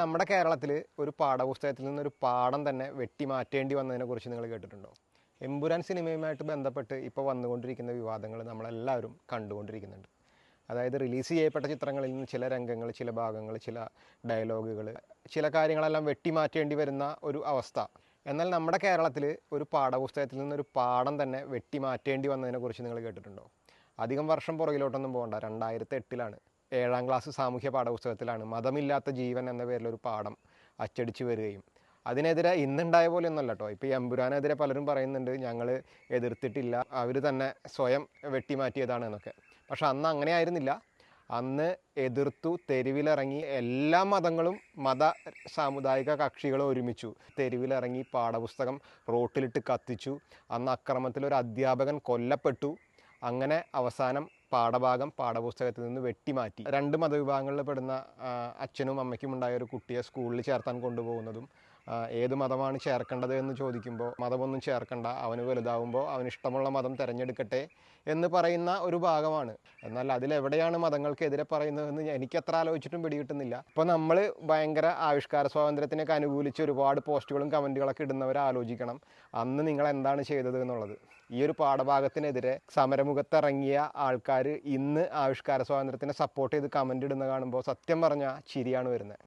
നമ്മുടെ കേരളത്തിൽ ഒരു പാഠപുസ്തകത്തിൽ നിന്നൊരു പാഠം തന്നെ വെട്ടിമാറ്റേണ്ടി വന്നതിനെക്കുറിച്ച് നിങ്ങൾ കേട്ടിട്ടുണ്ടോ? എമ്പുരാൻ സിനിമയുമായിട്ട് ബന്ധപ്പെട്ട് ഇപ്പോൾ വന്നുകൊണ്ടിരിക്കുന്ന വിവാദങ്ങൾ നമ്മളെല്ലാവരും കണ്ടുകൊണ്ടിരിക്കുന്നുണ്ട്. അതായത് റിലീസ് ചെയ്യപ്പെട്ട ചിത്രങ്ങളിൽ നിന്ന് ചില രംഗങ്ങൾ, ചില ഭാഗങ്ങൾ, ചില ഡയലോഗുകൾ, ചില കാര്യങ്ങളെല്ലാം വെട്ടിമാറ്റേണ്ടി വരുന്ന ഒരു അവസ്ഥ. എന്നാൽ നമ്മുടെ കേരളത്തിൽ ഒരു പാഠപുസ്തകത്തിൽ നിന്നൊരു പാഠം തന്നെ വെട്ടിമാറ്റേണ്ടി വന്നതിനെക്കുറിച്ച് നിങ്ങൾ കേട്ടിട്ടുണ്ടോ? അധികം വർഷം പുറകിലോട്ടൊന്നും പോകണ്ട, 2008 7ാം ക്ലാസ് സാമൂഹ്യ പാഠപുസ്തകത്തിലാണ് മതമില്ലാത്ത ജീവൻ എന്ന പേരിലൊരു പാഠം അച്ചടിച്ച് വരികയും അതിനെതിരെ ഇന്നുണ്ടായ പോലെയൊന്നുമല്ല കേട്ടോ. ഇപ്പോൾ ഈ എമ്പുരാനെതിരെ പലരും പറയുന്നുണ്ട് ഞങ്ങൾ എതിർത്തിട്ടില്ല, അവർ തന്നെ സ്വയം വെട്ടിമാറ്റിയതാണ് എന്നൊക്കെ. പക്ഷെ അന്ന് അങ്ങനെ ആയിരുന്നില്ല. അന്ന് എതിർത്തു, തെരുവിലിറങ്ങി എല്ലാ മതങ്ങളും മത സാമുദായിക കക്ഷികളും ഒരുമിച്ചു തെരുവിലിറങ്ങി പാഠപുസ്തകം റോട്ടിലിട്ട് കത്തിച്ചു. അന്ന് അക്രമത്തിലൊരു അധ്യാപകൻ കൊല്ലപ്പെട്ടു. അങ്ങനെ അവസാനം പാഠഭാഗം പാഠപുസ്തകത്തിൽ നിന്ന് വെട്ടിമാറ്റി. 2 മതവിഭാഗങ്ങളിൽ പെടുന്ന അച്ഛനും അമ്മയ്ക്കും ഉണ്ടായ ഒരു കുട്ടിയെ സ്കൂളിൽ ചേർത്താൻ കൊണ്ടുപോകുന്നതും ഏത് മതമാണ് ചേർക്കേണ്ടത് എന്ന് ചോദിക്കുമ്പോൾ മതമൊന്നും ചേർക്കണ്ട, അവന് വലുതാവുമ്പോൾ അവന് ഇഷ്ടമുള്ള മതം തിരഞ്ഞെടുക്കട്ടെ എന്ന് പറയുന്ന ഒരു ഭാഗമാണ്. എന്നാൽ അതിലെവിടെയാണ് മതങ്ങൾക്കെതിരെ പറയുന്നതെന്ന് എനിക്കത്ര ആലോചിച്ചിട്ടും പിടികിട്ടുന്നില്ല. ഇപ്പോൾ നമ്മൾ ഭയങ്കര ആവിഷ്കാര സ്വാതന്ത്ര്യത്തിനൊക്കെ അനുകൂലിച്ച് ഒരുപാട് പോസ്റ്റുകളും കമൻറ്റുകളൊക്കെ ഇടുന്നവർ ആലോചിക്കണം അന്ന് നിങ്ങൾ എന്താണ് ചെയ്തത് എന്നുള്ളത്. ഈ ഒരു പാഠഭാഗത്തിനെതിരെ സമരമുഖത്തിറങ്ങിയ ആൾക്കാർ ഇന്ന് ആവിഷ്കാര സ്വാതന്ത്ര്യത്തിനെ സപ്പോർട്ട് ചെയ്ത് കമൻ്റ് ഇടുന്ന കാണുമ്പോൾ സത്യം പറഞ്ഞാൽ ചിരിയാണ് വരുന്നത്.